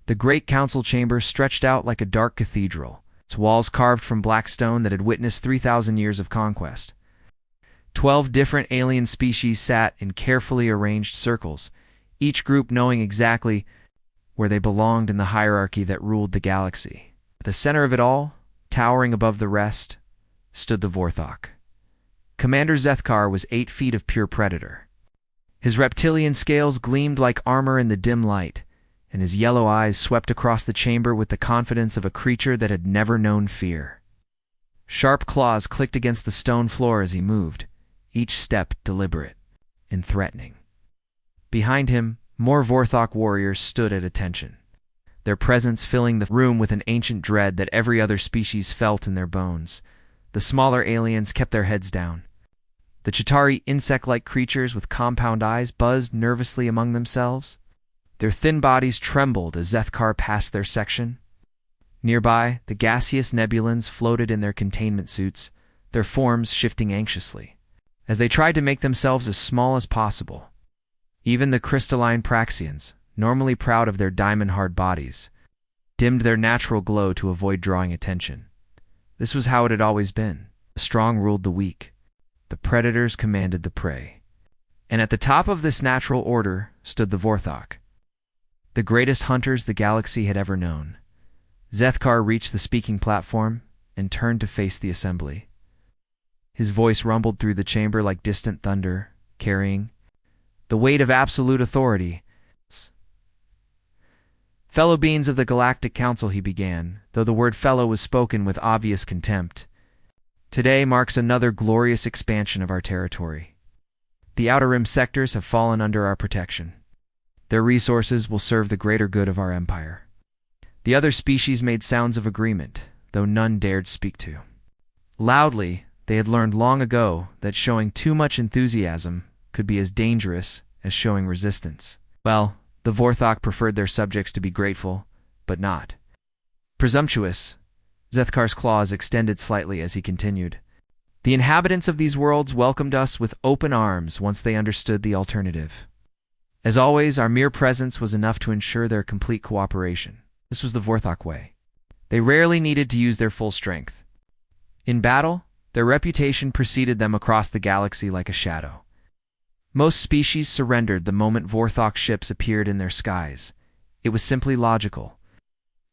The great council chamber stretched out like a dark cathedral, its walls carved from black stone that had witnessed 3,000 years of conquest. 12 different alien species sat in carefully arranged circles, each group knowing exactly where they belonged in the hierarchy that ruled the galaxy. At the center of it all, towering above the rest, stood the Vorthok. Commander Zethkar was 8 feet of pure predator. His reptilian scales gleamed like armor in the dim light, and his yellow eyes swept across the chamber with the confidence of a creature that had never known fear. Sharp claws clicked against the stone floor as he moved, each step deliberate and threatening. Behind him, more Vorthok warriors stood at attention, their presence filling the room with an ancient dread that every other species felt in their bones. The smaller aliens kept their heads down. The Chitauri insect-like creatures with compound eyes buzzed nervously among themselves. Their thin bodies trembled as Zethkar passed their section. Nearby, the gaseous nebulans floated in their containment suits, their forms shifting anxiously, as they tried to make themselves as small as possible. Even the crystalline Praxians, normally proud of their diamond-hard bodies, dimmed their natural glow to avoid drawing attention. This was how it had always been. The strong ruled the weak. The predators commanded the prey. And at the top of this natural order stood the Vorthok, the greatest hunters the galaxy had ever known. Zethkar reached the speaking platform and turned to face the assembly. His voice rumbled through the chamber like distant thunder, carrying the weight of absolute authority. "Fellow beings of the Galactic Council," he began, though the word fellow was spoken with obvious contempt. "Today marks another glorious expansion of our territory. The Outer Rim sectors have fallen under our protection. Their resources will serve the greater good of our empire." The other species made sounds of agreement, though none dared speak to. Loudly, they had learned long ago that showing too much enthusiasm could be as dangerous as showing resistance. Well, the Vorthok preferred their subjects to be grateful, but not presumptuous. Zethkar's claws extended slightly as he continued. "The inhabitants of these worlds welcomed us with open arms once they understood the alternative. As always, our mere presence was enough to ensure their complete cooperation. This was the Vorthok way. They rarely needed to use their full strength. In battle, their reputation preceded them across the galaxy like a shadow. Most species surrendered the moment Vorthok ships appeared in their skies. It was simply logical.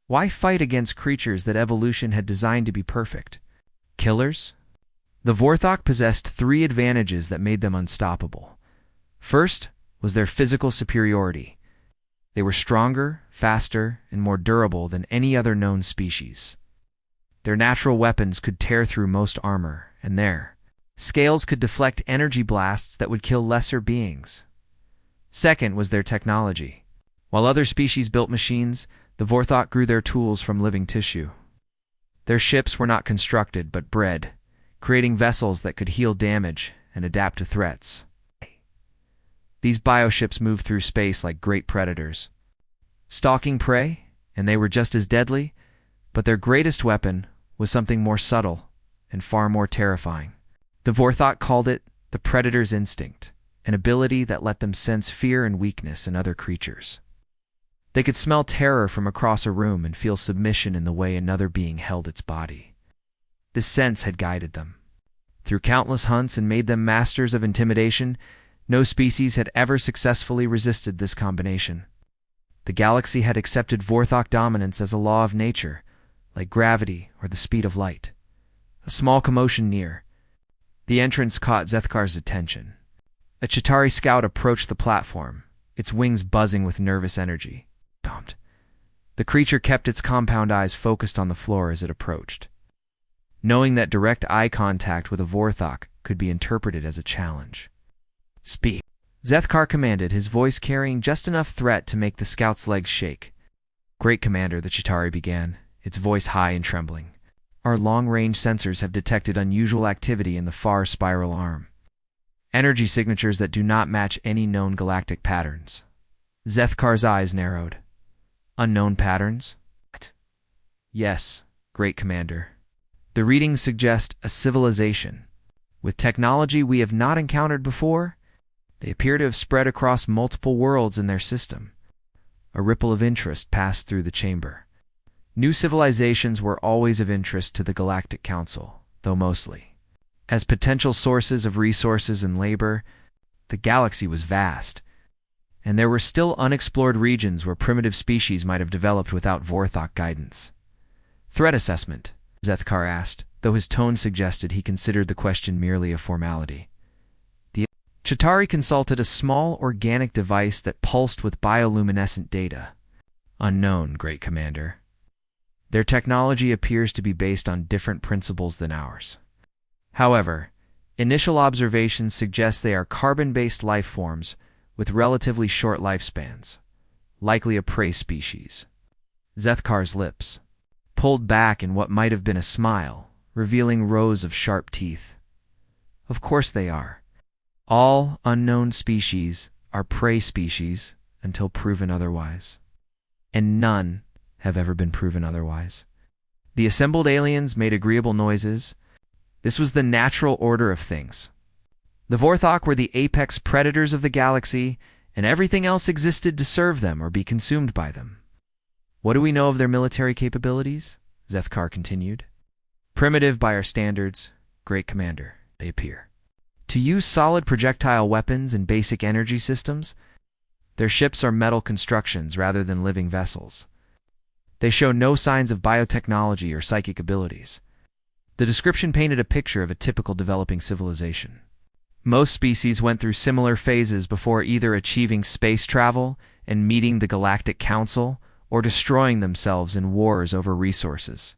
Why fight against creatures that evolution had designed to be perfect? Killers? The Vorthok possessed 3 advantages that made them unstoppable. First was their physical superiority. They were stronger, faster, and more durable than any other known species. Their natural weapons could tear through most armor, and their scales could deflect energy blasts that would kill lesser beings. Second was their technology. While other species built machines, the Vorthok grew their tools from living tissue. Their ships were not constructed, but bred, creating vessels that could heal damage and adapt to threats. These bioships moved through space like great predators, stalking prey, and they were just as deadly, but their greatest weapon was something more subtle and far more terrifying. The Vorthok called it the predator's instinct, an ability that let them sense fear and weakness in other creatures. They could smell terror from across a room and feel submission in the way another being held its body. This sense had guided them. Through countless hunts and made them masters of intimidation, no species had ever successfully resisted this combination. The galaxy had accepted Vorthok dominance as a law of nature, like gravity or the speed of light. A small commotion near. The entrance caught Zethkar's attention. A Chitauri scout approached the platform, its wings buzzing with nervous energy. The creature kept its compound eyes focused on the floor as it approached, knowing that direct eye contact with a Vorthok could be interpreted as a challenge. "Speak," Zethkar commanded, his voice carrying just enough threat to make the scout's legs shake. "Great Commander," the Chitauri began, its voice high and trembling. "Our long-range sensors have detected unusual activity in the far spiral arm. Energy signatures that do not match any known galactic patterns." Zethkar's eyes narrowed. "Unknown patterns?" "Yes, Great Commander. The readings suggest a civilization, with technology we have not encountered before. They appear to have spread across multiple worlds in their system. A ripple of interest passed through the chamber. New civilizations were always of interest to the Galactic Council, though mostly as potential sources of resources and labor. The galaxy was vast, and there were still unexplored regions where primitive species might have developed without Vorthok guidance. Threat assessment, Zethkar asked, though his tone suggested he considered the question merely a formality. The Chitauri consulted a small organic device that pulsed with bioluminescent data. Unknown, Great Commander. Their technology appears to be based on different principles than ours. However, initial observations suggest they are carbon-based life forms with relatively short lifespans, likely a prey species. Zethkar's lips pulled back in what might have been a smile, revealing rows of sharp teeth. Of course they are. All unknown species are prey species until proven otherwise. And none have ever been proven otherwise. The assembled aliens made agreeable noises. This was the natural order of things. The Vorthok were the apex predators of the galaxy, and everything else existed to serve them or be consumed by them. What do we know of their military capabilities? Zethkar continued. Primitive by our standards, Great Commander, they appear to use solid projectile weapons and basic energy systems. Their ships are metal constructions rather than living vessels. They show no signs of biotechnology or psychic abilities. The description painted a picture of a typical developing civilization. Most species went through similar phases before either achieving space travel and meeting the Galactic Council or destroying themselves in wars over resources.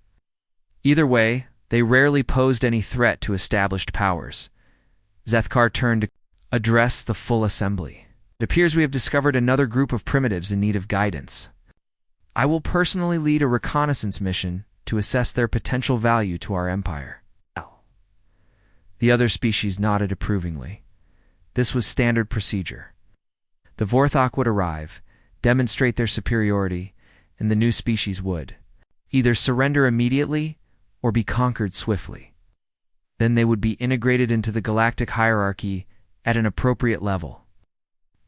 Either way, they rarely posed any threat to established powers. Zethkar turned to address the full assembly. It appears we have discovered another group of primitives in need of guidance. I will personally lead a reconnaissance mission to assess their potential value to our empire. The other species nodded approvingly. This was standard procedure. The Vorthok would arrive, demonstrate their superiority, and the new species would either surrender immediately or be conquered swiftly. Then they would be integrated into the galactic hierarchy at an appropriate level,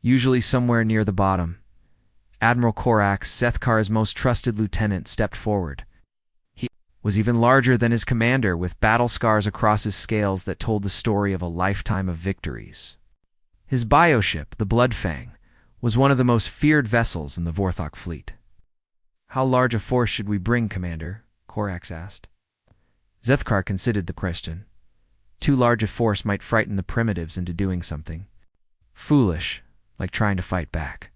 usually somewhere near the bottom. Admiral Korax, Zethkar's most trusted lieutenant, stepped forward. He was even larger than his commander, with battle scars across his scales that told the story of a lifetime of victories. His bioship, the Bloodfang, was one of the most feared vessels in the Vorthok fleet. "How large a force should we bring, Commander?" Korax asked. Zethkar considered the question. Too large a force might frighten the primitives into doing something foolish, like trying to fight back.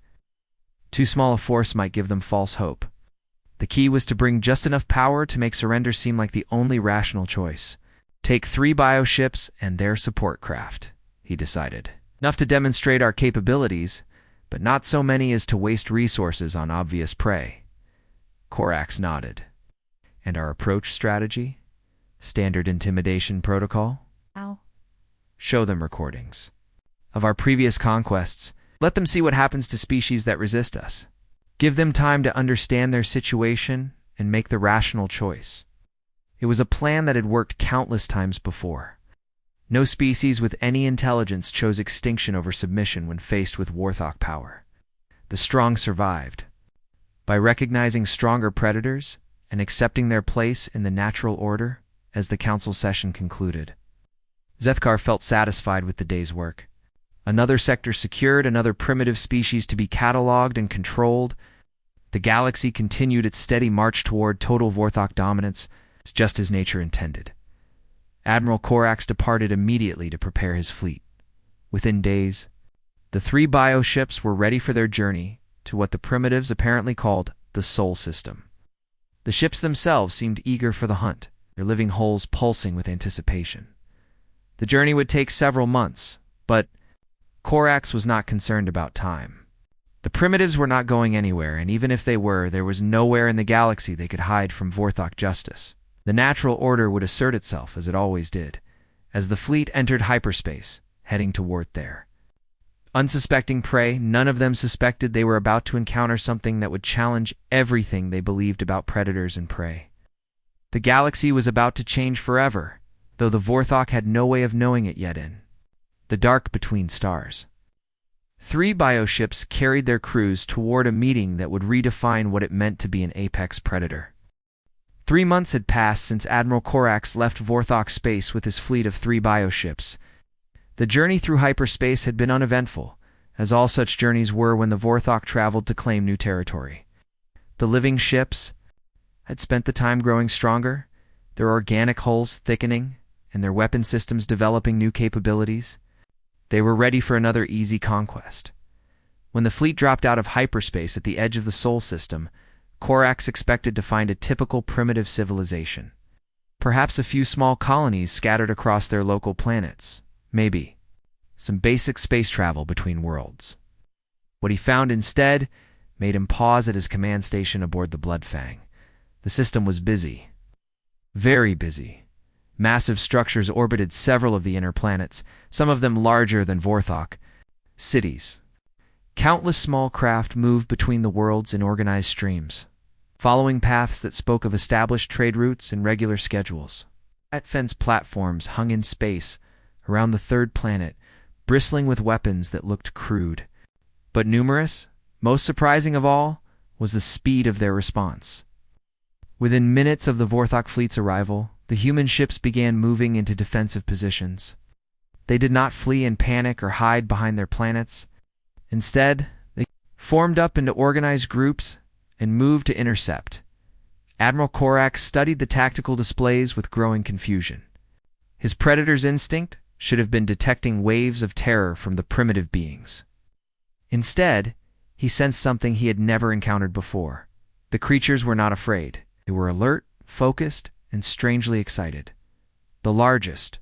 Too small a force might give them false hope. The key was to bring just enough power to make surrender seem like the only rational choice. Take 3 bioships and their support craft, he decided. Enough to demonstrate our capabilities, but not so many as to waste resources on obvious prey. Korax nodded. And our approach strategy? Standard intimidation protocol? Show them recordings of our previous conquests. Let them see what happens to species that resist us. Give them time to understand their situation and make the rational choice. It was a plan that had worked countless times before. No species with any intelligence chose extinction over submission when faced with Vorthok power. The strong survived. By recognizing stronger predators and accepting their place in the natural order, as the council session concluded. Zethkar felt satisfied with the day's work. Another sector secured, another primitive species to be catalogued and controlled. The galaxy continued its steady march toward total Vorthok dominance, just as nature intended. Admiral Korax departed immediately to prepare his fleet. Within days, the 3 bioships were ready for their journey to what the primitives apparently called the Soul System. The ships themselves seemed eager for the hunt, their living hulls pulsing with anticipation. The journey would take several months, but Korax was not concerned about time. The primitives were not going anywhere, and even if they were, there was nowhere in the galaxy they could hide from Vorthok justice. The natural order would assert itself, as it always did, as the fleet entered hyperspace, heading toward there. Unsuspecting prey, none of them suspected they were about to encounter something that would challenge everything they believed about predators and prey. The galaxy was about to change forever, though the Vorthok had no way of knowing it yet in the dark between stars. 3 bioships carried their crews toward a meeting that would redefine what it meant to be an apex predator. 3 months had passed since Admiral Corax left Vorthok space with his fleet of 3 bioships. The journey through hyperspace had been uneventful, as all such journeys were when the Vorthok traveled to claim new territory. The living ships had spent the time growing stronger, their organic hulls thickening, and their weapon systems developing new capabilities. They were ready for another easy conquest. When the fleet dropped out of hyperspace at the edge of the Sol system, Corax expected to find a typical primitive civilization. Perhaps a few small colonies scattered across their local planets. Maybe some basic space travel between worlds. What he found instead made him pause at his command station aboard the Bloodfang. The system was busy. Very busy. Massive structures orbited several of the inner planets, some of them larger than Vorthok. Cities. Countless small craft moved between the worlds in organized streams, following paths that spoke of established trade routes and regular schedules. Fence platforms hung in space around the third planet, bristling with weapons that looked crude. But numerous, most surprising of all, was the speed of their response. Within minutes of the Vorthok fleet's arrival, the human ships began moving into defensive positions. They did not flee in panic or hide behind their planets. Instead, they formed up into organized groups and moved to intercept. Admiral Corax studied the tactical displays with growing confusion. His predator's instinct should have been detecting waves of terror from the primitive beings. Instead, he sensed something he had never encountered before. The creatures were not afraid. They were alert, focused, and strangely excited. The largest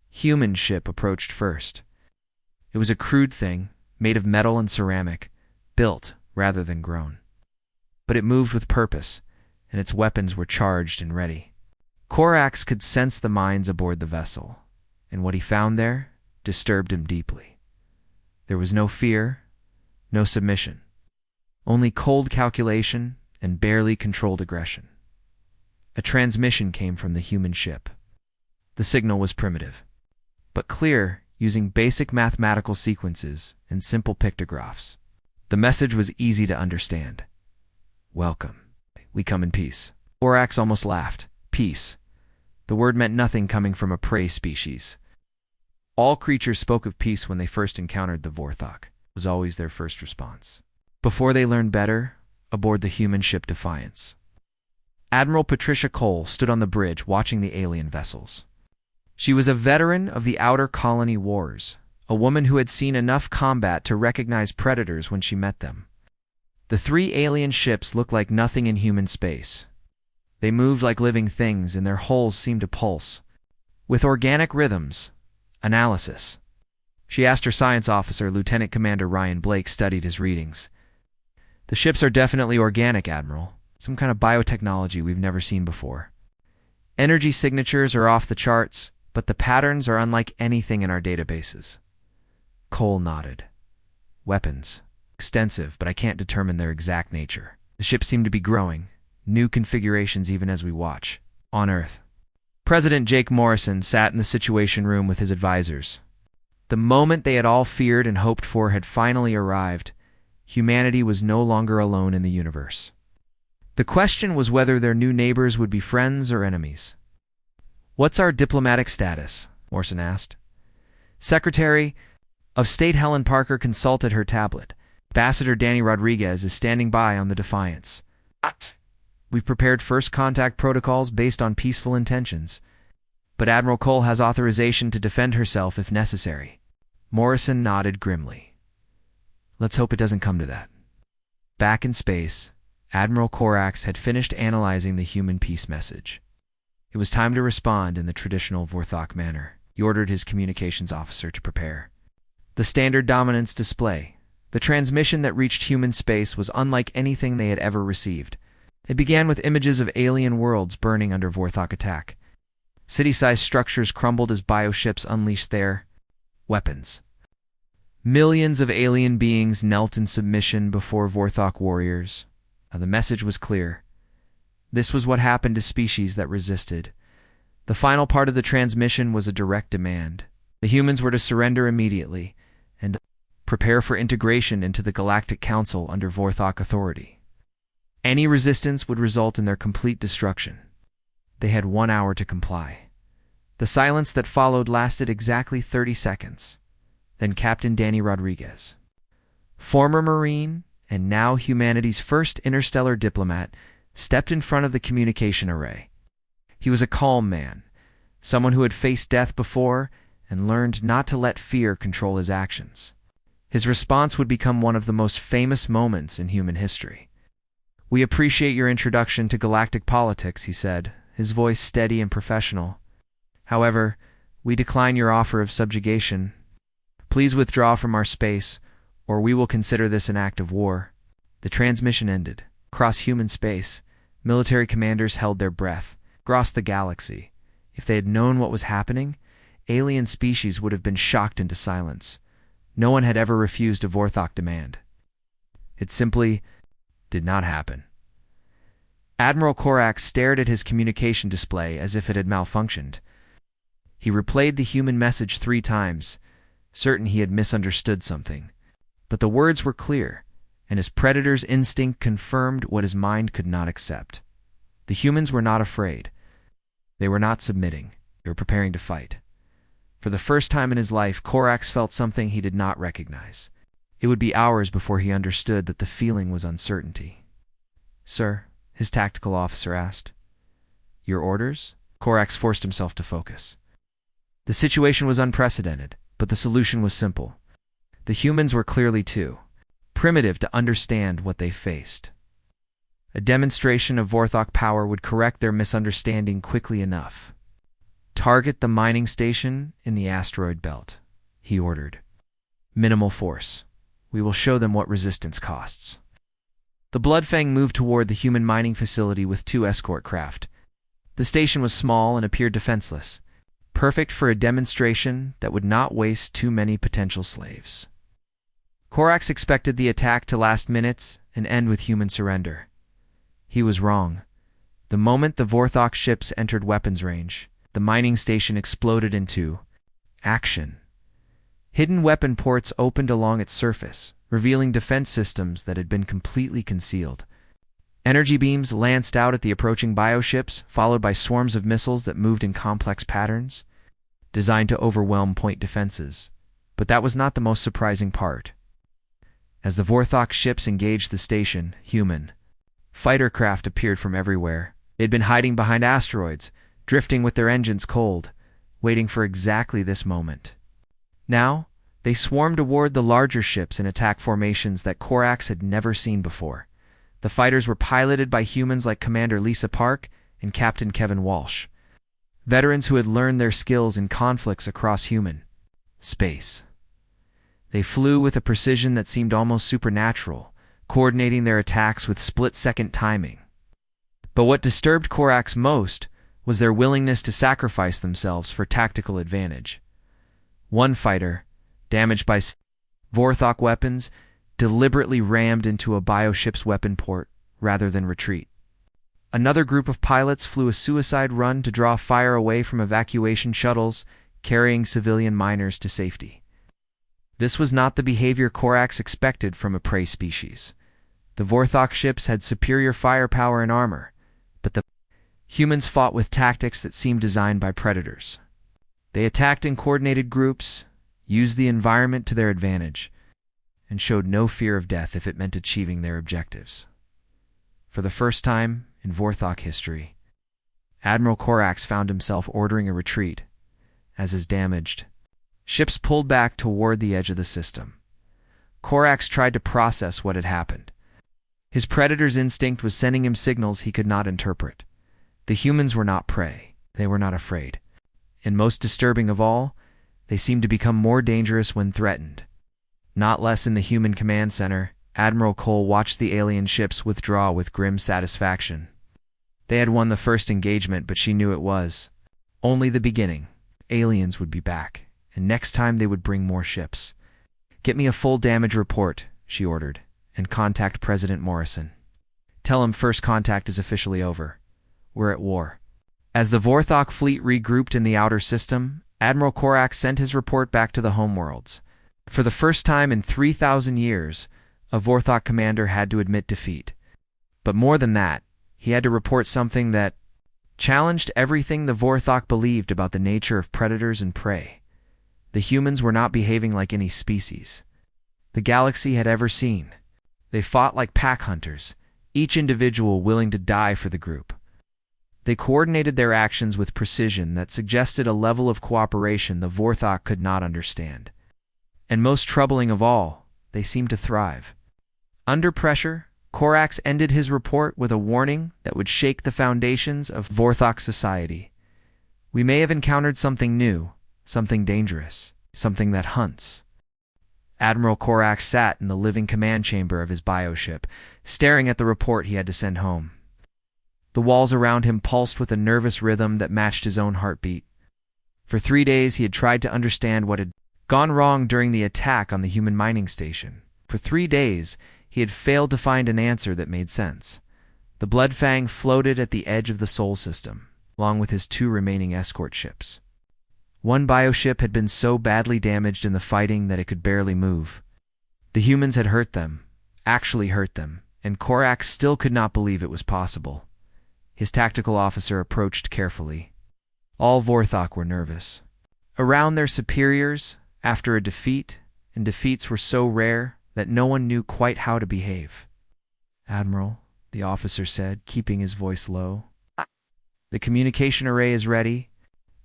human ship approached first. It was a crude thing, made of metal and ceramic, built rather than grown. But it moved with purpose, and its weapons were charged and ready. Corax could sense the minds aboard the vessel, and what he found there disturbed him deeply. There was no fear, no submission, only cold calculation and barely controlled aggression. A transmission came from the human ship. The signal was primitive, but clear, using basic mathematical sequences and simple pictographs. The message was easy to understand. Welcome. We come in peace. Corax almost laughed. Peace. The word meant nothing coming from a prey species. All creatures spoke of peace when they first encountered the Vorthok. It was always their first response. Before they learned better, aboard the human ship Defiance, Admiral Patricia Cole stood on the bridge watching the alien vessels. She was a veteran of the Outer Colony Wars, a woman who had seen enough combat to recognize predators when she met them. The 3 alien ships looked like nothing in human space. They moved like living things, and their hulls seemed to pulse with organic rhythms. Analysis. She asked her science officer. Lieutenant Commander Ryan Blake studied his readings. The ships are definitely organic, Admiral. Some kind of biotechnology we've never seen before. Energy signatures are off the charts, but the patterns are unlike anything in our databases. Cole nodded. Weapons. Extensive, but I can't determine their exact nature. The ships seem to be growing. New configurations even as we watch. On Earth. President Jake Morrison sat in the Situation Room with his advisors. The moment they had all feared and hoped for had finally arrived. Humanity was no longer alone in the universe. The question was whether their new neighbors would be friends or enemies. "What's our diplomatic status?" Morrison asked. Secretary of State Helen Parker consulted her tablet. Ambassador Danny Rodriguez is standing by on the Defiance. We've prepared first contact protocols based on peaceful intentions, but Admiral Cole has authorization to defend herself if necessary. Morrison nodded grimly. Let's hope it doesn't come to that. Back in space, Admiral Corax had finished analyzing the human peace message. It was time to respond in the traditional Vorthok manner. He ordered his communications officer to prepare. The standard dominance display, the transmission that reached human space, was unlike anything they had ever received. It began with images of alien worlds burning under Vorthok attack. City-sized structures crumbled as bioships unleashed their weapons. Millions of alien beings knelt in submission before Vorthok warriors. The message was clear. This was what happened to species that resisted. The final part of the transmission was a direct demand. The humans were to surrender immediately, and prepare for integration into the Galactic Council under Vorthok authority. Any resistance would result in their complete destruction. They had 1 hour to comply. The silence that followed lasted exactly 30 seconds. Then Captain Danny Rodriguez, former Marine and now humanity's first interstellar diplomat, stepped in front of the communication array. He was a calm man, someone who had faced death before and learned not to let fear control his actions. His response would become one of the most famous moments in human history. "We appreciate your introduction to galactic politics," he said, his voice steady and professional. "However, we decline your offer of subjugation. Please withdraw from our space, or we will consider this an act of war." The transmission ended. Across human space, military commanders held their breath. Across the galaxy, if they had known what was happening, alien species would have been shocked into silence. No one had ever refused a Vorthok demand. It simply did not happen. Admiral Corax stared at his communication display as if it had malfunctioned. He replayed the human message 3 times, certain he had misunderstood something. But the words were clear, and his predator's instinct confirmed what his mind could not accept. The humans were not afraid. They were not submitting. They were preparing to fight. For the first time in his life, Corax felt something he did not recognize. It would be hours before he understood that the feeling was uncertainty. "Sir," his tactical officer asked. "Your orders?" Corax forced himself to focus. The situation was unprecedented, but the solution was simple. The humans were clearly too primitive to understand what they faced. A demonstration of Vorthok power would correct their misunderstanding quickly enough. "Target the mining station in the asteroid belt," he ordered. "Minimal force. We will show them what resistance costs." The Bloodfang moved toward the human mining facility with 2 escort craft. The station was small and appeared defenseless, perfect for a demonstration that would not waste too many potential slaves. Corax expected the attack to last minutes and end with human surrender. He was wrong. The moment the Vorthok ships entered weapons range, the mining station exploded into action. Hidden weapon ports opened along its surface, revealing defense systems that had been completely concealed. Energy beams lanced out at the approaching bioships, followed by swarms of missiles that moved in complex patterns, designed to overwhelm point defenses. But that was not the most surprising part. As the Vorthok ships engaged the station, human fighter craft appeared from everywhere. They'd been hiding behind asteroids, drifting with their engines cold, waiting for exactly this moment. Now, they swarmed toward the larger ships in attack formations that Corax had never seen before. The fighters were piloted by humans like Commander Lisa Park and Captain Kevin Walsh, veterans who had learned their skills in conflicts across human space. They flew with a precision that seemed almost supernatural, coordinating their attacks with split-second timing. But what disturbed Corax most was their willingness to sacrifice themselves for tactical advantage. One fighter, damaged by Vorthok weapons, deliberately rammed into a bioship's weapon port rather than retreat. Another group of pilots flew a suicide run to draw fire away from evacuation shuttles carrying civilian miners to safety. This was not the behavior Corax expected from a prey species. The Vorthok ships had superior firepower and armor, but the humans fought with tactics that seemed designed by predators. They attacked in coordinated groups, used the environment to their advantage, and showed no fear of death if it meant achieving their objectives. For the first time in Vorthok history, Admiral Corax found himself ordering a retreat, as his damaged ships pulled back toward the edge of the system. Corax tried to process what had happened. His predator's instinct was sending him signals he could not interpret. The humans were not prey. They were not afraid. And most disturbing of all, they seemed to become more dangerous when threatened. Not less in the human command center, Admiral Cole watched the alien ships withdraw with grim satisfaction. They had won the first engagement, but she knew it was only the beginning. Aliens would be back, and next time they would bring more ships. "Get me a full damage report," she ordered, "and contact President Morrison. Tell him first contact is officially over. We're at war." As the Vorthok fleet regrouped in the outer system, Admiral Corax sent his report back to the homeworlds. For the first time in 3,000 years, a Vorthok commander had to admit defeat. But more than that, he had to report something that challenged everything the Vorthok believed about the nature of predators and prey. The humans were not behaving like any species the galaxy had ever seen. They fought like pack hunters, each individual willing to die for the group. They coordinated their actions with precision that suggested a level of cooperation the Vorthok could not understand. And most troubling of all, they seemed to thrive. Under pressure, Korax ended his report with a warning that would shake the foundations of Vorthok society. We may have encountered something new, something dangerous, something that hunts. Admiral Korax sat in the living command chamber of his bioship, staring at the report he had to send home. The walls around him pulsed with a nervous rhythm that matched his own heartbeat. For 3 days he had tried to understand what had gone wrong during the attack on the human mining station. For 3 days he had failed to find an answer that made sense. The Bloodfang floated at the edge of the Sol system, along with his 2 remaining escort ships. One bioship had been so badly damaged in the fighting that it could barely move. The humans had hurt them, actually hurt them, and Korax still could not believe it was possible. His tactical officer approached carefully. All Vorthok were nervous. Around their superiors, after a defeat, and defeats were so rare that no one knew quite how to behave. "Admiral," the officer said, keeping his voice low. "The communication array is ready.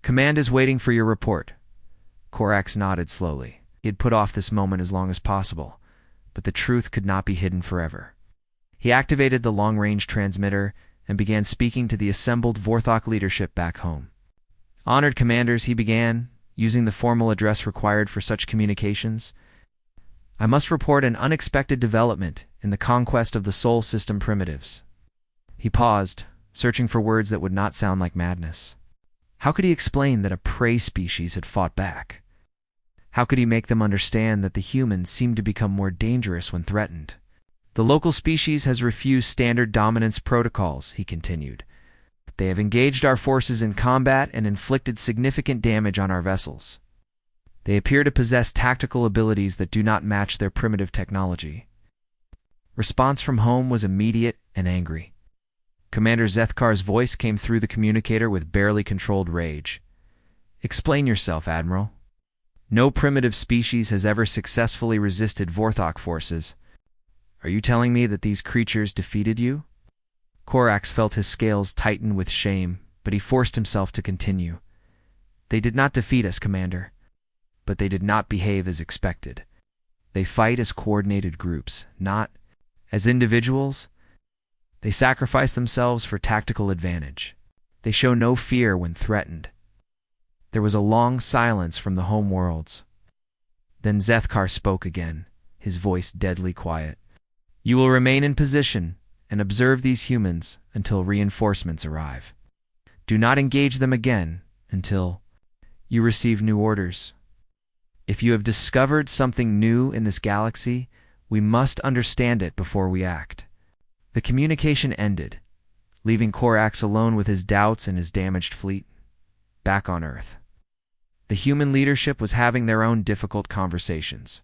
Command is waiting for your report." Korax nodded slowly. He had put off this moment as long as possible, but the truth could not be hidden forever. He activated the long-range transmitter and began speaking to the assembled Vorthok leadership back home. "Honored commanders," he began, using the formal address required for such communications, "I must report an unexpected development in the conquest of the Sol system primitives." He paused, searching for words that would not sound like madness. How could he explain that a prey species had fought back? How could he make them understand that the humans seemed to become more dangerous when threatened? "The local species has refused standard dominance protocols," he continued. "They have engaged our forces in combat and inflicted significant damage on our vessels. They appear to possess tactical abilities that do not match their primitive technology." Response from home was immediate and angry. Commander Zethkar's voice came through the communicator with barely controlled rage. "Explain yourself, Admiral. No primitive species has ever successfully resisted Vorthok forces. Are you telling me that these creatures defeated you?" Korax felt his scales tighten with shame, but he forced himself to continue. "They did not defeat us, Commander, but they did not behave as expected. They fight as coordinated groups, not as individuals. They sacrifice themselves for tactical advantage. They show no fear when threatened." There was a long silence from the home worlds. Then Zethkar spoke again, his voice deadly quiet. "You will remain in position and observe these humans until reinforcements arrive. Do not engage them again until you receive new orders. If you have discovered something new in this galaxy, we must understand it before we act." The communication ended, leaving Korax alone with his doubts and his damaged fleet. Back on Earth, the human leadership was having their own difficult conversations.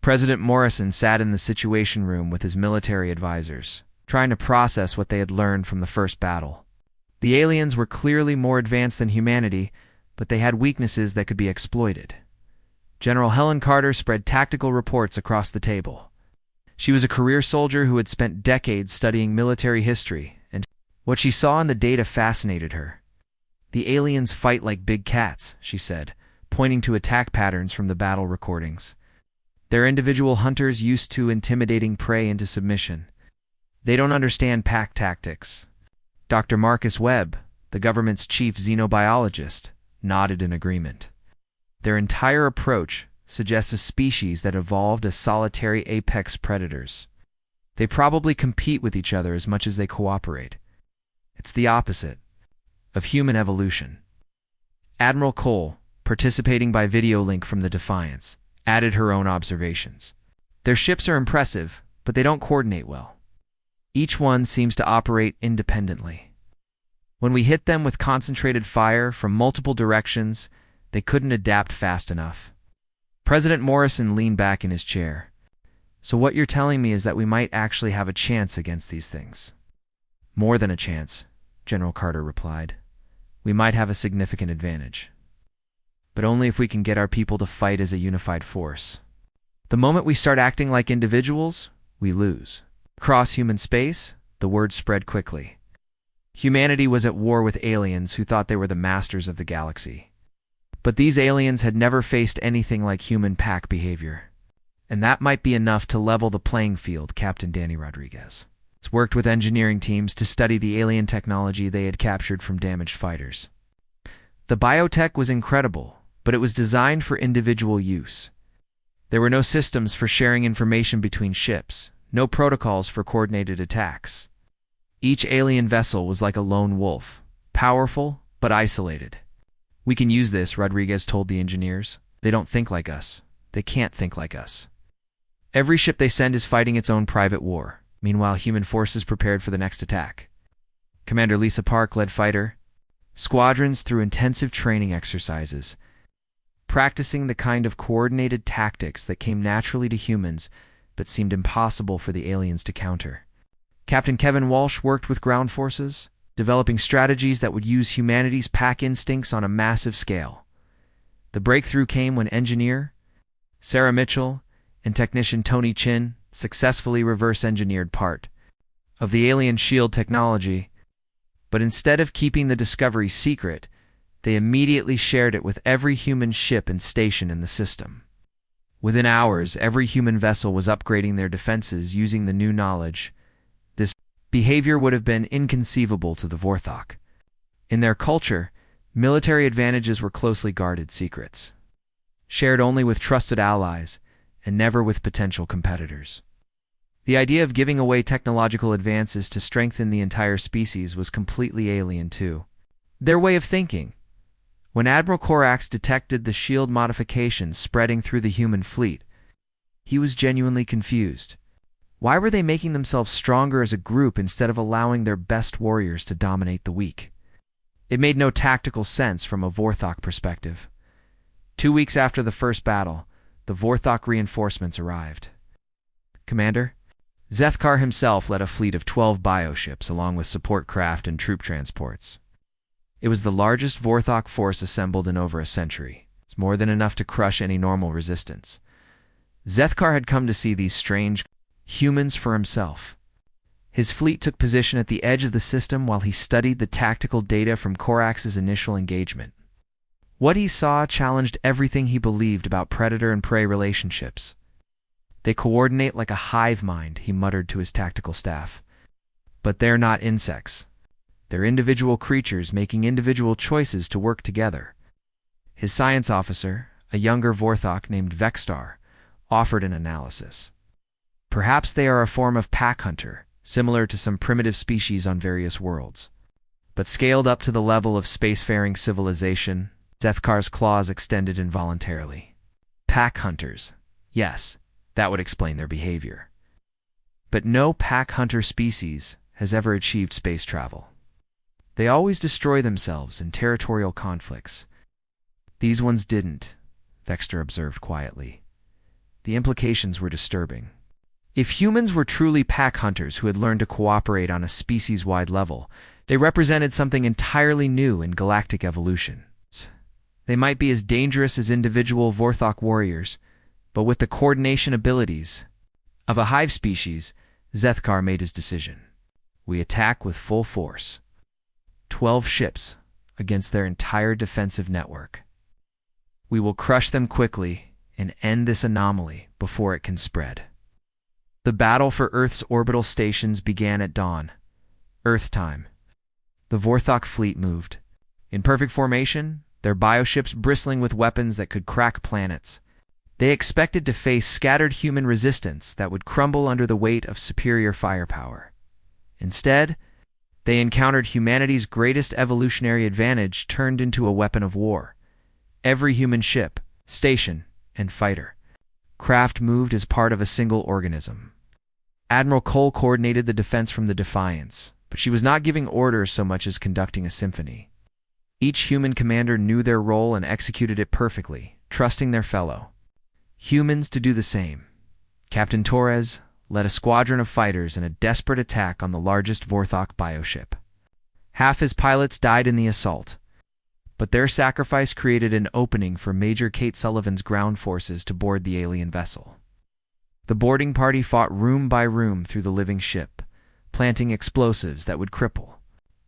President Morrison sat in the Situation Room with his military advisors, trying to process what they had learned from the first battle. The aliens were clearly more advanced than humanity, but they had weaknesses that could be exploited. General Helen Carter spread tactical reports across the table. She was a career soldier who had spent decades studying military history, and what she saw in the data fascinated her. "The aliens fight like big cats," she said, pointing to attack patterns from the battle recordings. "They're individual hunters used to intimidating prey into submission. They don't understand pack tactics." Dr. Marcus Webb, the government's chief xenobiologist, nodded in agreement. "Their entire approach suggests a species that evolved as solitary apex predators. They probably compete with each other as much as they cooperate. It's the opposite of human evolution." Admiral Cole, participating by video link from the Defiance, added her own observations. "Their ships are impressive, but they don't coordinate well. Each one seems to operate independently. When we hit them with concentrated fire from multiple directions, they couldn't adapt fast enough. President Morrison leaned back in his chair. So what you're telling me is that we might actually have a chance against these things. More than a chance, General Carter replied. We might have a significant advantage. But only if we can get our people to fight as a unified force. The moment we start acting like individuals, we lose. Across human space, the word spread quickly. Humanity was at war with aliens who thought they were the masters of the galaxy. But these aliens had never faced anything like human pack behavior. And that might be enough to level the playing field, Captain Danny Rodriguez worked with engineering teams to study the alien technology they had captured from damaged fighters. The biotech was incredible, but it was designed for individual use. There were no systems for sharing information between ships, no protocols for coordinated attacks. Each alien vessel was like a lone wolf, powerful but isolated. We can use this, Rodriguez told the engineers. They don't think like us. They can't think like us. Every ship they send is fighting its own private war. Meanwhile, human forces prepared for the next attack. Commander Lisa Park led fighter squadrons through intensive training exercises, practicing the kind of coordinated tactics that came naturally to humans but seemed impossible for the aliens to counter. Captain Kevin Walsh worked with ground forces, developing strategies that would use humanity's pack instincts on a massive scale. The breakthrough came when engineer Sarah Mitchell and technician Tony Chin successfully reverse-engineered part of the alien shield technology, but instead of keeping the discovery secret, they immediately shared it with every human ship and station in the system. Within hours, every human vessel was upgrading their defenses using the new knowledge. This behavior would have been inconceivable to the Vorthok. In their culture, military advantages were closely guarded secrets, shared only with trusted allies, and never with potential competitors. The idea of giving away technological advances to strengthen the entire species was completely alien to their way of thinking. When Admiral Corax detected the shield modifications spreading through the human fleet, he was genuinely confused. Why were they making themselves stronger as a group instead of allowing their best warriors to dominate the weak? It made no tactical sense from a Vorthok perspective. 2 weeks after the first battle, the Vorthok reinforcements arrived. Commander, Zethkar himself led a fleet of 12 bioships along with support craft and troop transports. It was the largest Vorthok force assembled in over a century. It's more than enough to crush any normal resistance. Zethkar had come to see these strange humans for himself. His fleet took position at the edge of the system while he studied the tactical data from Corax's initial engagement. What he saw challenged everything he believed about predator and prey relationships. They coordinate like a hive mind, he muttered to his tactical staff. But they're not insects. They're individual creatures making individual choices to work together. His science officer, a younger Vorthok named Vexstar, offered an analysis. Perhaps they are a form of pack hunter, similar to some primitive species on various worlds. But scaled up to the level of spacefaring civilization, Zethkar's claws extended involuntarily. Pack hunters. Yes, that would explain their behavior. But no pack hunter species has ever achieved space travel. They always destroy themselves in territorial conflicts. These ones didn't, Vexter observed quietly. The implications were disturbing. If humans were truly pack hunters who had learned to cooperate on a species-wide level, they represented something entirely new in galactic evolution. They might be as dangerous as individual Vorthok warriors, but with the coordination abilities of a hive species, Zethkar made his decision. We attack with full force. 12 ships against their entire defensive network. We will crush them quickly and end this anomaly before it can spread. The battle for Earth's orbital stations began at dawn, Earth time. The Vorthok fleet moved. In perfect formation, their bioships bristling with weapons that could crack planets. They expected to face scattered human resistance that would crumble under the weight of superior firepower. Instead, they encountered humanity's greatest evolutionary advantage turned into a weapon of war. Every human ship, station, and fighter craft moved as part of a single organism. Admiral Cole coordinated the defense from the Defiance, but she was not giving orders so much as conducting a symphony. Each human commander knew their role and executed it perfectly, trusting their fellow. humans to do the same. Captain Torres led a squadron of fighters in a desperate attack on the largest Vorthok bioship. Half his pilots died in the assault, but their sacrifice created an opening for Major Kate Sullivan's ground forces to board the alien vessel. The boarding party fought room by room through the living ship, planting explosives that would cripple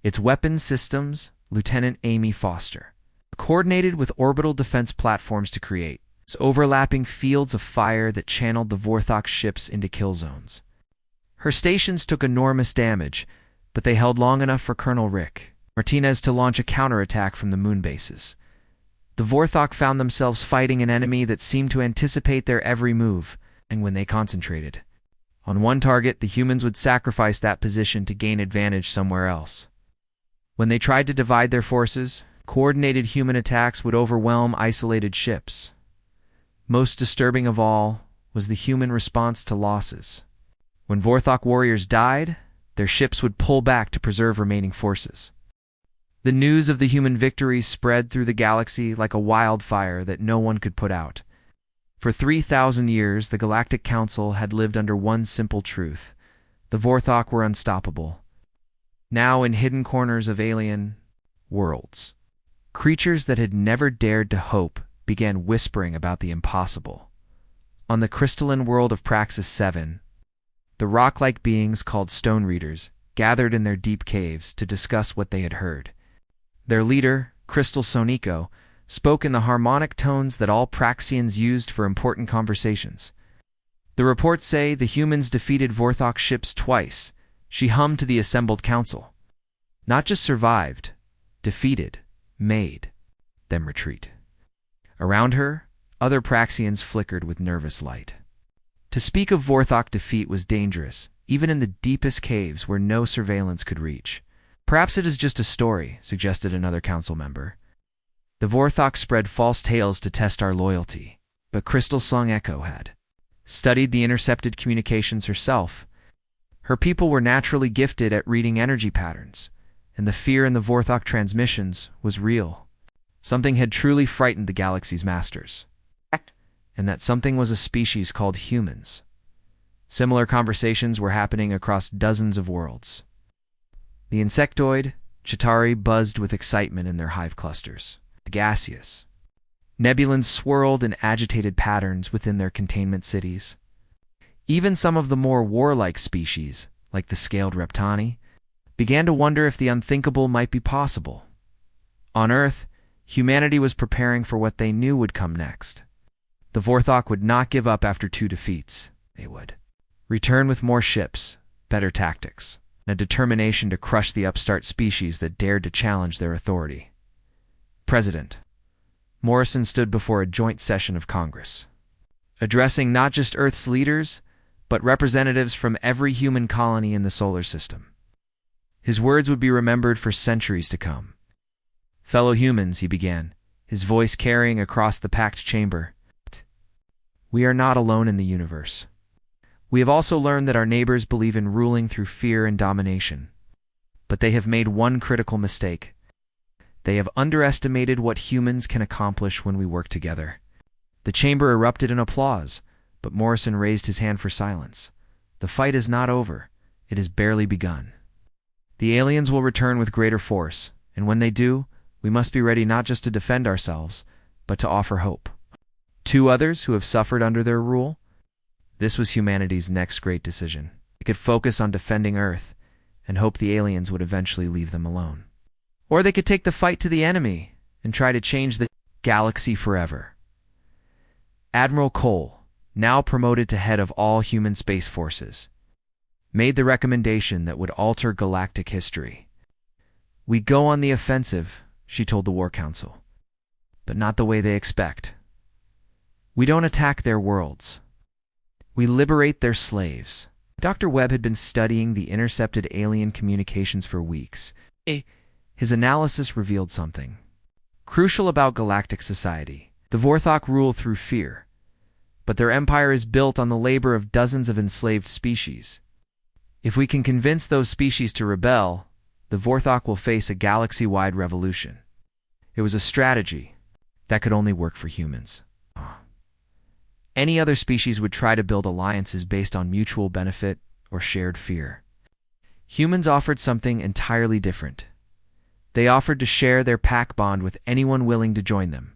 its weapons systems. Lieutenant Amy Foster coordinated with orbital defense platforms to create overlapping fields of fire that channeled the Vorthok ships into kill zones. Her stations took enormous damage, but they held long enough for Colonel Rick Martinez to launch a counterattack from the moon bases. The Vorthok found themselves fighting an enemy that seemed to anticipate their every move, and when they concentrated on one target, the humans would sacrifice that position to gain advantage somewhere else. When they tried to divide their forces, coordinated human attacks would overwhelm isolated ships. Most disturbing of all was the human response to losses. When Vorthok warriors died, their ships would pull back to preserve remaining forces. The news of the human victories spread through the galaxy like a wildfire that no one could put out. For 3,000 years, the Galactic Council had lived under one simple truth: the Vorthok were unstoppable. Now, in hidden corners of alien worlds, creatures that had never dared to hope began whispering about the impossible. On the crystalline world of Praxis 7, the rock-like beings called Stone Readers gathered in their deep caves to discuss what they had heard. Their leader, Crystal Sonico, spoke in the harmonic tones that all Praxians used for important conversations. The reports say the humans defeated Vorthok ships twice. She hummed to the assembled council. Not just survived, defeated, made them retreat. Around her, other Praxians flickered with nervous light. To speak of Vorthok defeat was dangerous, even in the deepest caves where no surveillance could reach. Perhaps it is just a story, suggested another council member. The Vorthok spread false tales to test our loyalty, but Crystal Song Echo had studied the intercepted communications herself. Her people were naturally gifted at reading energy patterns, and the fear in the Vorthok transmissions was real. Something had truly frightened the galaxy's masters, and that something was a species called humans. Similar conversations were happening across dozens of worlds. The insectoid, Chitauri, buzzed with excitement in their hive clusters. The gaseous nebulans swirled in agitated patterns within their containment cities. Even some of the more warlike species, like the scaled Reptani, began to wonder if the unthinkable might be possible. On Earth, humanity was preparing for what they knew would come next. The Vorthok would not give up after 2 defeats. They would return with more ships, better tactics, and a determination to crush the upstart species that dared to challenge their authority. President Morrison stood before a joint session of Congress, addressing not just Earth's leaders, but representatives from every human colony in the solar system. His words would be remembered for centuries to come. Fellow humans, he began, his voice carrying across the packed chamber. We are not alone in the universe. We have also learned that our neighbors believe in ruling through fear and domination. But they have made one critical mistake. They have underestimated what humans can accomplish when we work together. The chamber erupted in applause, but Morrison raised his hand for silence. The fight is not over. It has barely begun. The aliens will return with greater force, and when they do, we must be ready not just to defend ourselves, but to offer hope. 2 others who have suffered under their rule? This was humanity's next great decision. They could focus on defending Earth and hope the aliens would eventually leave them alone. Or they could take the fight to the enemy and try to change the galaxy forever. Admiral Cole, now promoted to head of all human space forces, made the recommendation that would alter galactic history. We go on the offensive, she told the War Council, but not the way they expect. We don't attack their worlds. We liberate their slaves. Dr. Webb had been studying the intercepted alien communications for weeks. His analysis revealed something crucial about galactic society. The Vorthok rule through fear, but their empire is built on the labor of dozens of enslaved species. If we can convince those species to rebel, the Vorthok will face a galaxy-wide revolution. It was a strategy that could only work for humans. Any other species would try to build alliances based on mutual benefit or shared fear. Humans offered something entirely different. They offered to share their pack bond with anyone willing to join them.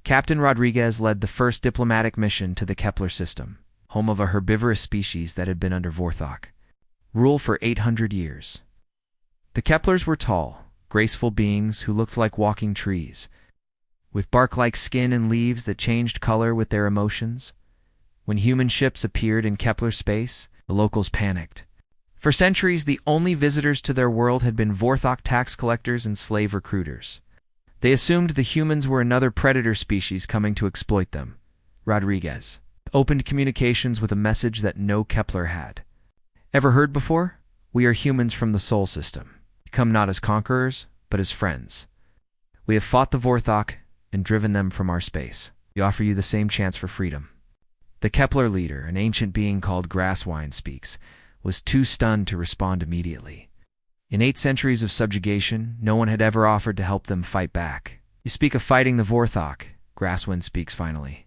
Captain Rodriguez led the first diplomatic mission to the Kepler system, home of a herbivorous species that had been under Vorthok rule for 800 years. The Keplers were tall, graceful beings who looked like walking trees, with bark-like skin and leaves that changed color with their emotions. When human ships appeared in Kepler space, the locals panicked. For centuries, the only visitors to their world had been Vorthok tax collectors and slave recruiters. They assumed the humans were another predator species coming to exploit them. Rodriguez opened communications with a message that no Kepler had ever heard before. We are humans from the Sol system. We come not as conquerors, but as friends. We have fought the Vorthok and driven them from our space. We offer you the same chance for freedom. The Kepler leader, an ancient being called Grasswine Speaks, was too stunned to respond immediately. In 8 centuries of subjugation, no one had ever offered to help them fight back. You speak of fighting the Vorthok, Grasswind Speaks finally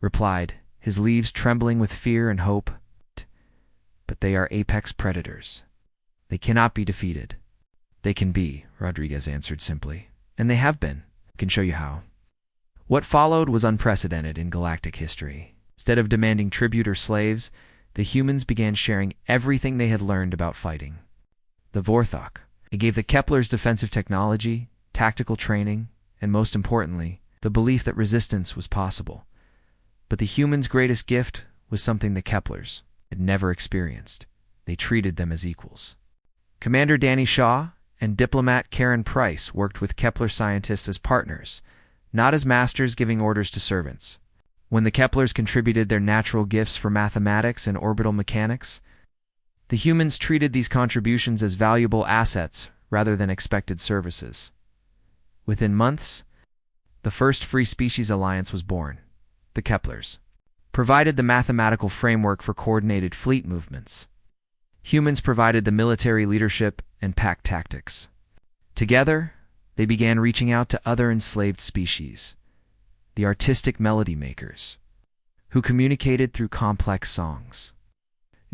replied, his leaves trembling with fear and hope. But they are apex predators. They cannot be defeated. They can be, Rodriguez answered simply. And they have been. I can show you how. What followed was unprecedented in galactic history. Instead of demanding tribute or slaves, the humans began sharing everything they had learned about fighting. The Vorthok. It gave the Keplers defensive technology, tactical training, and most importantly, the belief that resistance was possible. But the humans' greatest gift was something the Keplers had never experienced. They treated them as equals. Commander Danny Shaw and diplomat Karen Price worked with Kepler scientists as partners, not as masters giving orders to servants. When the Keplers contributed their natural gifts for mathematics and orbital mechanics, the humans treated these contributions as valuable assets rather than expected services. Within months, the first free species alliance was born. The Keplers provided the mathematical framework for coordinated fleet movements. Humans provided the military leadership and pack tactics. Together, they began reaching out to other enslaved species, the artistic melody makers, who communicated through complex songs.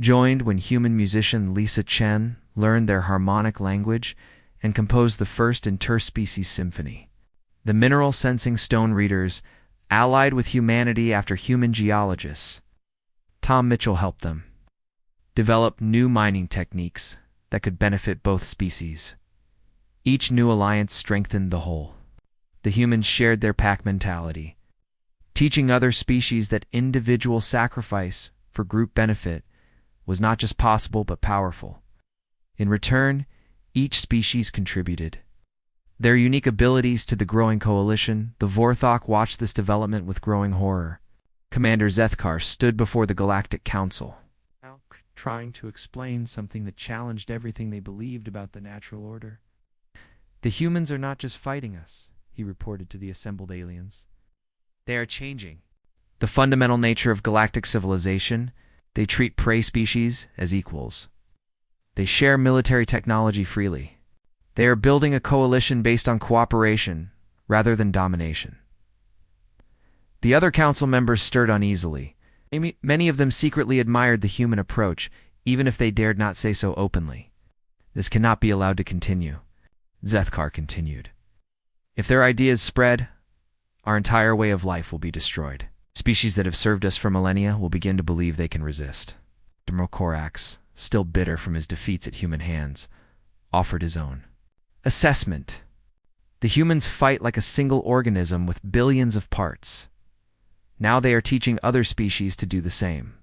Joined when human musician Lisa Chen learned their harmonic language and composed the first interspecies symphony. The mineral-sensing stone readers allied with humanity after human geologists. Tom Mitchell helped them develop new mining techniques that could benefit both species. Each new alliance strengthened the whole. The humans shared their pack mentality, teaching other species that individual sacrifice for group benefit was not just possible but powerful. In return, each species contributed their unique abilities to the growing coalition. The Vorthok watched this development with growing horror. Commander Zethkar stood before the Galactic Council, trying to explain something that challenged everything they believed about the natural order. The humans are not just fighting us, he reported to the assembled aliens. They are changing the fundamental nature of galactic civilization. They treat prey species as equals. They share military technology freely. They are building a coalition based on cooperation rather than domination. The other council members stirred uneasily. Many of them secretly admired the human approach, even if they dared not say so openly. This cannot be allowed to continue, Zethkar continued. If their ideas spread, our entire way of life will be destroyed. Species that have served us for millennia will begin to believe they can resist. Admiral Korax, still bitter from his defeats at human hands, offered his own assessment. The humans fight like a single organism with billions of parts. Now they are teaching other species to do the same.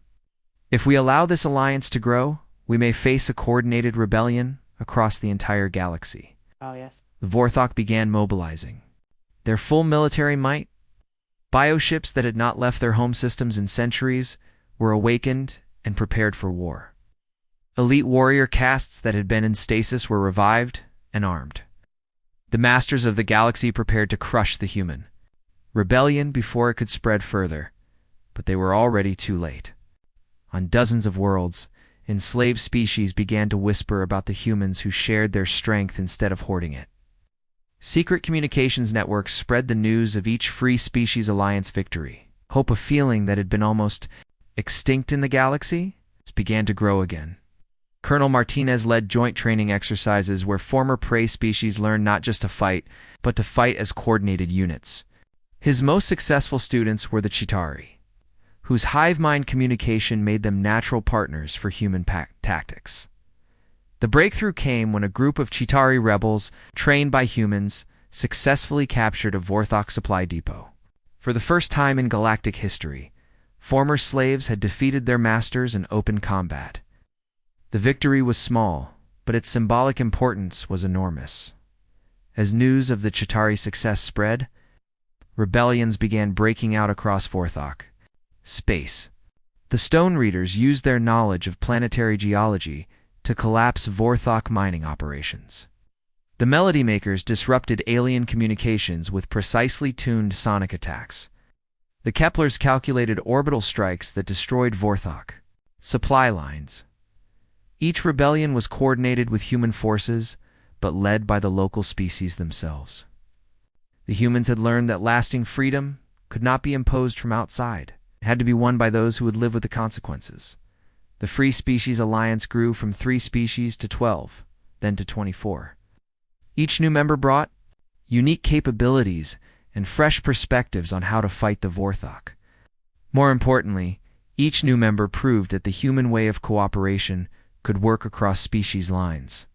If we allow this alliance to grow, we may face a coordinated rebellion across the entire galaxy. Oh, yes. The Vorthok began mobilizing their full military might. Bioships that had not left their home systems in centuries were awakened and prepared for war. Elite warrior castes that had been in stasis were revived and armed. The masters of the galaxy prepared to crush the human rebellion before it could spread further, but they were already too late. On dozens of worlds, enslaved species began to whisper about the humans who shared their strength instead of hoarding it. Secret communications networks spread the news of each free species alliance victory. Hope, a feeling that had been almost extinct in the galaxy, began to grow again. Colonel Martinez led joint training exercises where former prey species learned not just to fight, but to fight as coordinated units. His most successful students were the Chitauri, whose hive-mind communication made them natural partners for human tactics. The breakthrough came when a group of Chitauri rebels, trained by humans, successfully captured a Vorthok supply depot. For the first time in galactic history, former slaves had defeated their masters in open combat. The victory was small, but its symbolic importance was enormous. As news of the Chitauri success spread, rebellions began breaking out across Vorthok space. The Stone Readers used their knowledge of planetary geology to collapse Vorthok mining operations. The Melody Makers disrupted alien communications with precisely tuned sonic attacks. The Keplers calculated orbital strikes that destroyed Vorthok supply lines. Each rebellion was coordinated with human forces, but led by the local species themselves. The humans had learned that lasting freedom could not be imposed from outside. It had to be won by those who would live with the consequences. The Free Species Alliance grew from 3 species to 12, then to 24. Each new member brought unique capabilities and fresh perspectives on how to fight the Vorthok. More importantly, each new member proved that the human way of cooperation could work across species lines.